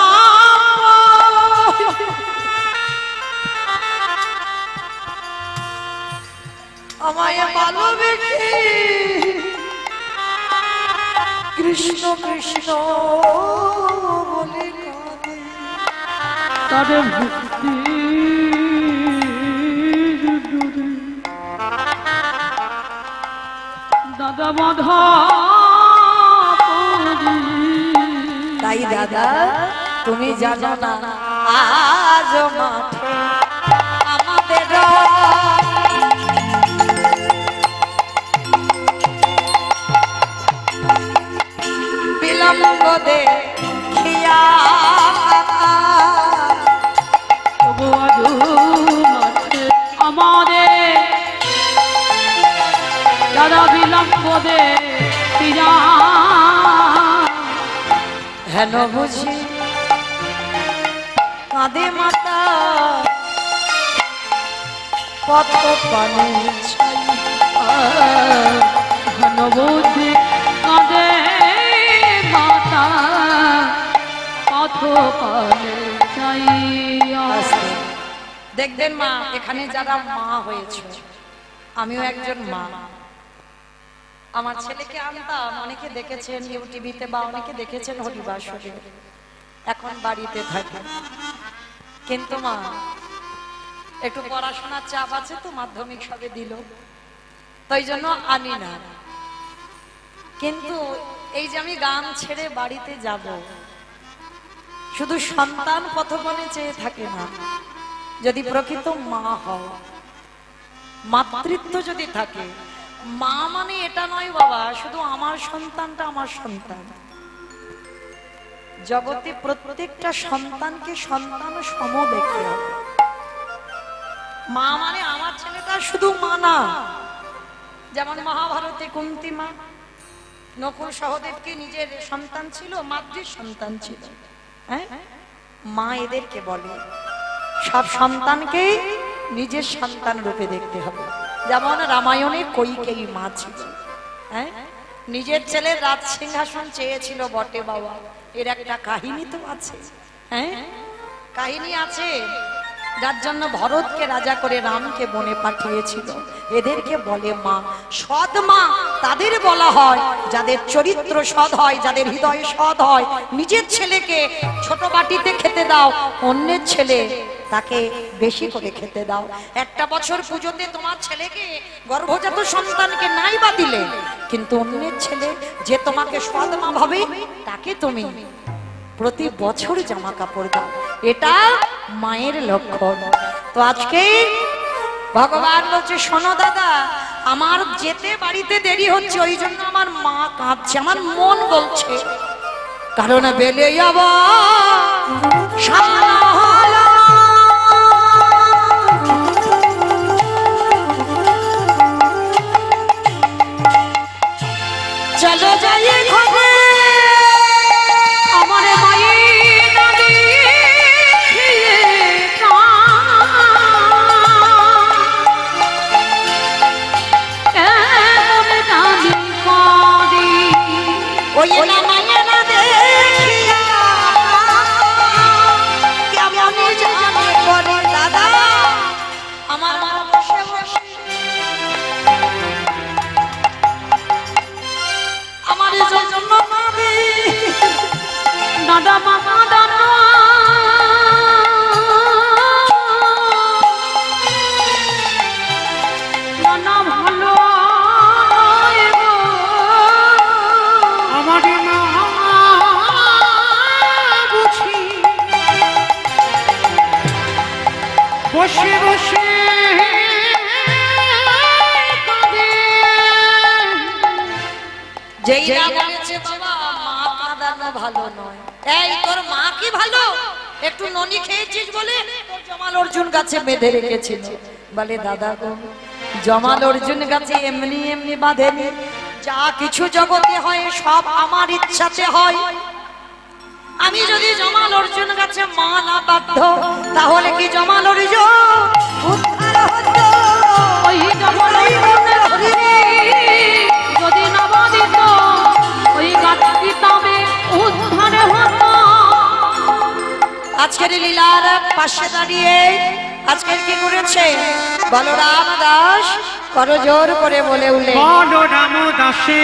আমায় ভালোবেসে কৃষ্ণ কৃষ্ণ বলে কাঁদে, তার ভক্তি দাদা বাধা পড়ি। তাই দাদা তুমি জানো না, আজ মাঠে আমাদের বিলম্ব দেখিয়া আমাদের দাদা বিলম্ব দেখিয়া হেন বুঝি কাঁদে মাতা কত পানি ঘনবুদ্ধি কাঁদে মাতা পথ পানে চাইয়া। দেখবেন মা, এখানে যারা মা হয়েছে, আমিও একজন মা। আমার ছেলেকে আনতাম, অনেকে দেখেছেন ইউটিভিতে বা অনেকে দেখেছেন হরিবাসরে, এখন বাড়িতে থাকে। কিন্তু মা, একটু পড়াশোনার চাপ আছে তো, মাধ্যমিক সবে দিল, তাই জন্য আনি না। কিন্তু এই যে আমি গান ছেড়ে বাড়িতে যাব, শুধু সন্তান পথপথে চেয়ে থাকে না, যদি প্রকৃত মা হও মাতৃত্ব যদি থাকে, মা মানে এটা নয় বাবা শুধু আমার সন্তানটা আমার সন্তান। জগতে প্রত্যেকটা সন্তানকে সন্তান সম দেখতে হবে। মা মানে আমার ছেলেটা শুধু মা না। যেমন মহাভারতে কুন্তী মা নকুল সহদেবকে নিজের সন্তান ছিল, মাতৃ সন্তান ছিল। হ্যাঁ, মা এদেরকে বলে সব সন্তানকে নিজের সন্তান রূপে দেখতে হবে। যেমন রামায়ণে কইকেয়ী মা ছিল। হ্যাঁ, নিজের ছেলের রাজ সিংহাসন চেয়েছিল বটে বাবা, এর একটা কাহিনী তো আছে। হ্যাঁ, কাহিনী আছে, যার জন্য ভরতকে রাজা করে রামকে বনে পাঠিয়েছিল। এদেরকে বলে মা। সৎ মা তাদের বলা হয় যাদের চরিত্র সৎ হয়, যাদের হৃদয় সৎ হয়। নিজের ছেলেকে ছোট বাটিতে খেতে দাও, অন্যের ছেলে তাকে বেশি করে খেতে দাও। একটা বছর পুজোতে তোমার ছেলেকে গর্ভজাত সন্তানকে নাই বা দিলে, কিন্তু অন্যের ছেলে যে তোমাকে সৎ মা ভাবে তাকে তুমি প্রতি বছর জামা কাপড় দাও। এটা মায়ের লক্ষণ। তো আজকে ভগবান বলছে শোনো দাদা, আমার যেতে বাড়িতে দেরি হচ্ছে, ওই জন্য আমার মা কাঁদছে, আমার মন বলছে, কারণ বেলে যাবো চলো যাই ঘরে আমার মায়ের নামে খেয়ে এমন নামি করি ওই না মায়ের না দেখিয়া কেমন জানে করে দাদা আমার মা বসে বসে আমার জন্য নাবি দাদা মামা দাদা নানা ভালো নয় গো, আমার না বুঝি বসে বসে কাঁদে। যেই না বলেছে বাবা মা কাঁদানো ভালো নয়। এই তোর মা কি ভালো, একটু ননি খেয়েছিস বলে তোর জমাল অর্জুন গাছে বেঁধে রেখেছিল। বলে দাদা গো, জমাল অর্জুন গাছে এমনি এমনি বাঁধেনি, যা কিছু জগতে হয় সব আমার ইচ্ছাতে হয়। আমি যদি জমাল অর্জুন গাছে মা না বাধ্য, তাহলে কি জমাল অর্জুন উদ্ধার হতো? ওই জমাল অর্জুনের হরি যদি না বাঁধিত, ওই গাছটি তবে উদ্ধার হতো। আজকের লীলার পাশে দাঁড়িয়ে আজকের কি করেছে বলরাম দাস করজোর করে বলে উঠলেন, বলরাম দাসে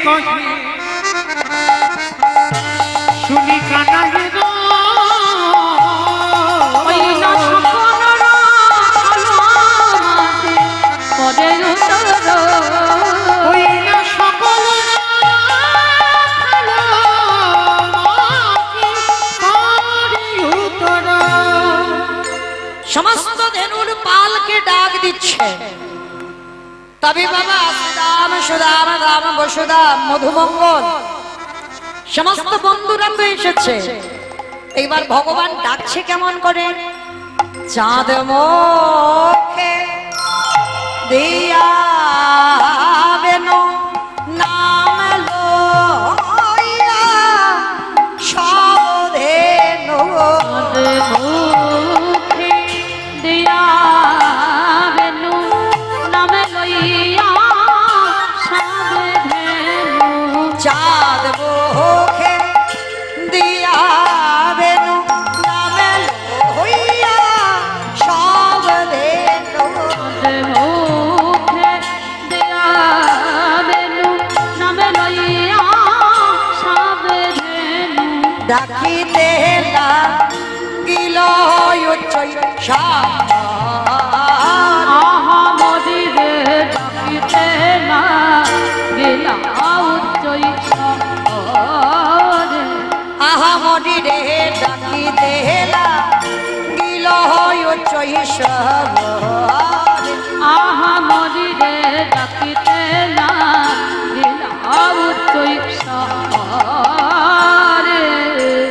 কহে শুনি কানাই গো, ওই না সকলরা ভালোবাসে করে উত্তর, ওই না সকল সমস্ত ধেনুর পালকে ডাক দিচ্ছে। তবে বাবা শ্রীরাম সুদাম রাম বসুদাম মধুমঙ্গল সমস্ত বন্ধুরা তো এসেছে। এইবার ভগবান ডাকছে কেমন করে, চাঁদ মুখে দিয়া বেনো নাম লইয়া সব ধেনু মুখে দিয়া বেনু নামে লইয়া সবে ধেনু, চাঁদ মুখে দিয়া বেনু নামে লইয়া সব ধেনু মুখে দিয়া বেনু নামে লইয়া সবে ধেনু, ডাকিতে লাগিল উচ্চৈ সার আহা মদিরে ডাকিতে না গেলা উচ্চৈ শহরে, আহা মরি রে ডাকিতে লাগিল উচ্চৈ সার মরিরে ডাকিতে লাগিলা উচ্চই সারে।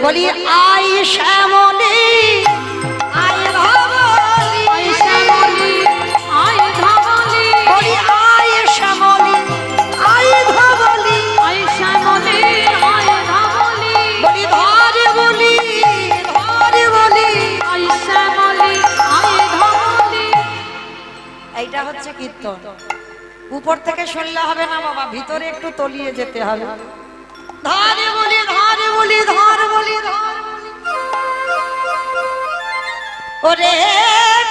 বলি আই শ্যামলী আই ধবলি, আই শ্যামলী আই ধবলি, বলি আই শ্যামলী আই ধবলি, আই শ্যামলী আই ধবলি, বলি ধরে বলি ধরে বলি। আই শ্যামলী আই ধবলি। এইটা হচ্ছে কীর্তন। উপর থেকে শুনলে হবে না বাবা, ভিতরে একটু তলিয়ে যেতে হবে। ধরে বলি ধরে বলি ধর বলি ধর বলি। ওরে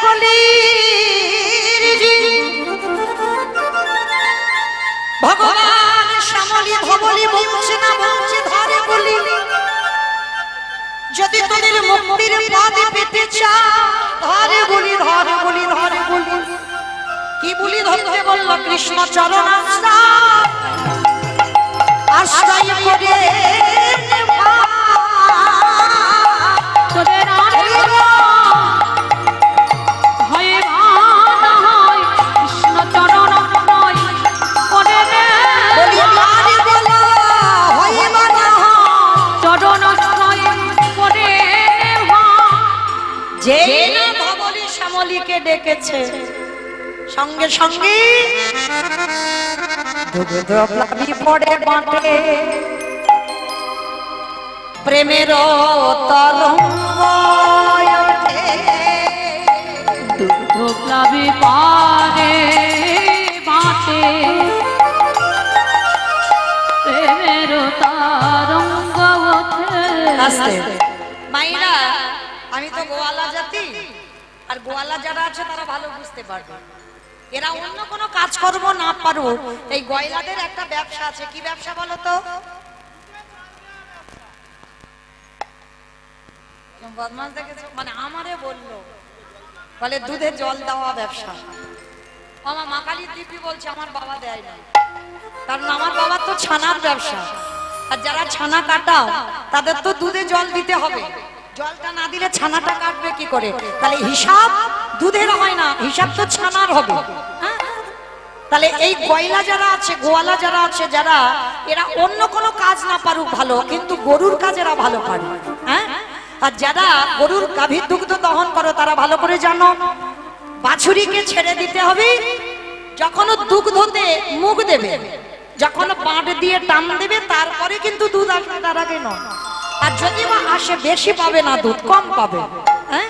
কলির জি ভগবান শ্যামলী ধবলি বলছে না বলছে ধরে বলি। যদি তোদের মুক্তির পথ পেতে চাও ধরে বলি ধরে বলি ধরে বলি। কি বলি ধরতে বলল? কৃষ্ণ চরণ আশ্রয় করে তোদের হয় ভান হয় কৃষ্ণ চরণ নয় করে রে চরণ করে যে ধবলি শ্যামলীকে ডেকেছে সঙ্গে সঙ্গে দুগ্ধপ্লাবী পড়ে বাঁটে প্রেমের তরঙ্গ ওঠে। দুগ্ধপ্লাবী পারে বাঁটে প্রেমের তরঙ্গ ওঠে। মাইরা আমি তো গোয়ালা জাতি, আর গোয়ালা যারা আছে তারা ভালো বুঝতে পারবে। এরা অন্য কোনো কাজকর্ম না পারুক, এই গয়লাদের একটা ব্যবসা আছে। কি ব্যবসা বলো তো? বদমাস দেখেছো? মানে আমারে বললো, বলে দুধে জল দেওয়া ব্যবসা। আমার মা কালীর দিব্যি বলছে আমার বাবা দেয় না, কারণ আমার বাবার তো ছানার ব্যবসা। আর যারা ছানা কাটাও তাদের তো দুধে জল দিতে হবে, জলটা না দিলে ছানাটা কাটবে কি করে? তাহলে হিসাব দুধের হয় না, হিসাব তো ছানার হবে। তাহলে এই গয়লা যারা আছে, গোয়ালা যারা আছে, যারা এরা অন্য কোনো কাজ না পারুক ভালো, কিন্তু গরুর কাজ এরা ভালো পারে। হ্যাঁ, আর যারা গরুর গাভীর দুগ্ধ দহন করো তারা ভালো করে জানো বাছুরিকে ছেড়ে দিতে হবে যখন দুগ্ধতে মুখ দেবে, যখন পাট দিয়ে টান দেবে তারপরে কিন্তু দুধ আসবে, তার আগে নয়। আর যদি বা আসে বেশি পাবে না, দুধ কম পাবে। হ্যাঁ,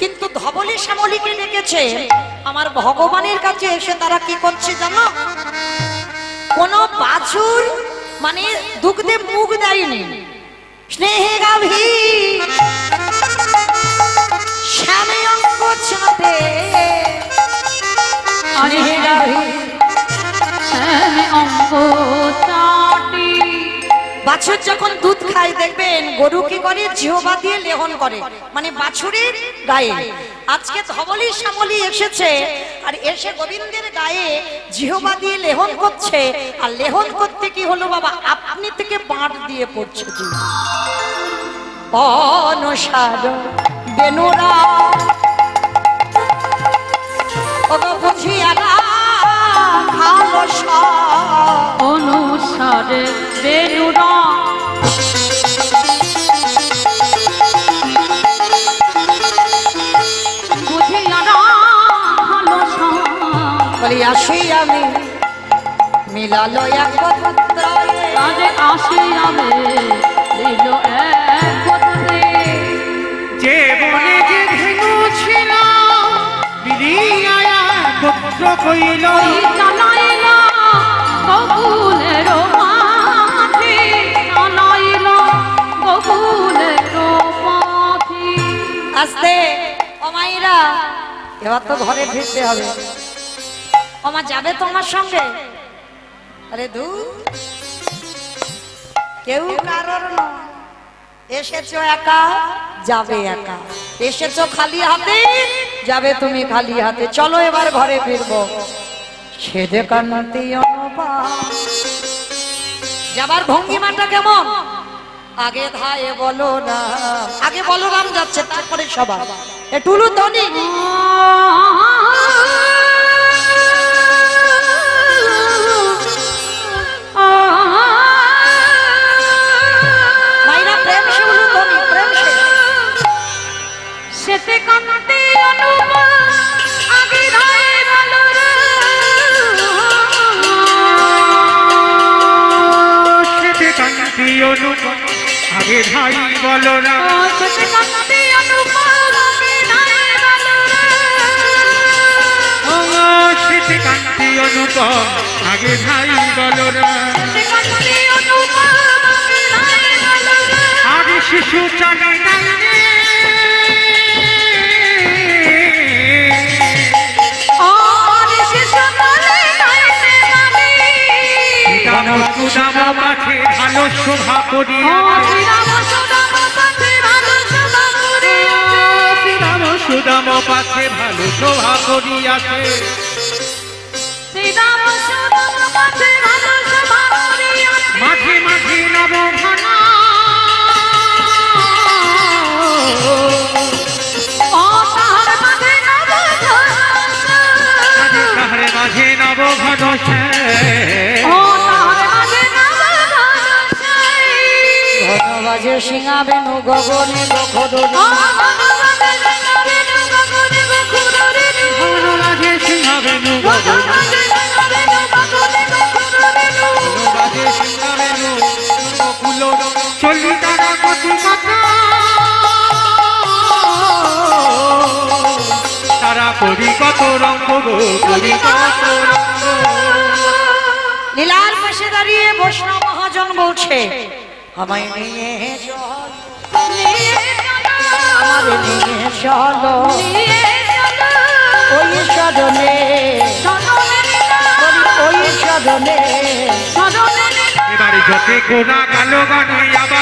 কিন্তু ধবলি শ্যামলীকে ডেকেছে আমার ভগবানের কাছে এসে তারা কি করছে জানো? কোন বাছুর মানে দুগ্ধে মুখ দেয়নি, স্নেহে গাভী শ্যামে অঙ্গ ছাঁদে, স্নেহে গাভী শ্যামে অঙ্গ চাটি। বাছুর যখন দুধ খায় দেখবেন গরু কি করে? জিহ্বা দিয়ে লেহন করে, মানে বাছুরের গায়ে। আজকে ধবলি শ্যামলী এসেছে আর এসে গোবিন্দের গায়ে জিহ্বা দিয়ে লেহন করছে। আর লেহন করতে কি হলো বাবা? আপনি থেকে বাঁট দিয়ে পড়ছে দুধ। অনুসার বেনুরা বুঝিয়া ভালো অনুসারে বেনুরা বুঝিয়া ভালো বলি আসি আমি মিলালো একত্রে, কাজে আসি আমি দিল একত্রে। যে বনে যে ধেনু ছিল বিরিয়া পুত্র কইল, ওই চালাইল বকুলের মাঝি, চালাইল বকুলের পাখি। আস্তে ও মাইরা, এবার তো ঘরে ফিরতে হবে। ওমা যাবে তোমার সঙ্গে? আরে দু কেউ কারোর নয়, এসেছো একা যাবে একা, এসেছো খালি হাতে যাবে তুমি খালি হাতে। চলো এবার ঘরে ফিরবো। ছেদে কান্তি যাবার ভঙ্গিমাটা কেমন? আগে ধায়ে বলো না, আগে বলরাম যাচ্ছে তারপরে সবাই। এ টুলু ধনী অনুপম আগে ধাই বলরাম শেষে কান্তি অনুপম আগে ধাই বলরাম শীতে কান্তি অনুপম আগে ধাই বলরাম আগে শিশু চলে ডাইনে সুদাম পাঠে ভালো শোভা করিয়া সুদাম পাঠে ভালো শোভা করিয়াছে মাঝে মাঝে নবঘনা তাহারে মাঝে নবঘন বাজে সিংহা বেনু গগনে চলি তারা কত কথা তারা করি কত রঙ্গ গো করি কত রঙ্গ লীলার পাশে দাঁড়িয়ে বৈষ্ণব মহাজন বলছে আমায় নিয়ে চল আমারে নিয়ে চলো ওই সদনে ওই সদনে এবারে যতে গোনা গেল গানে আবার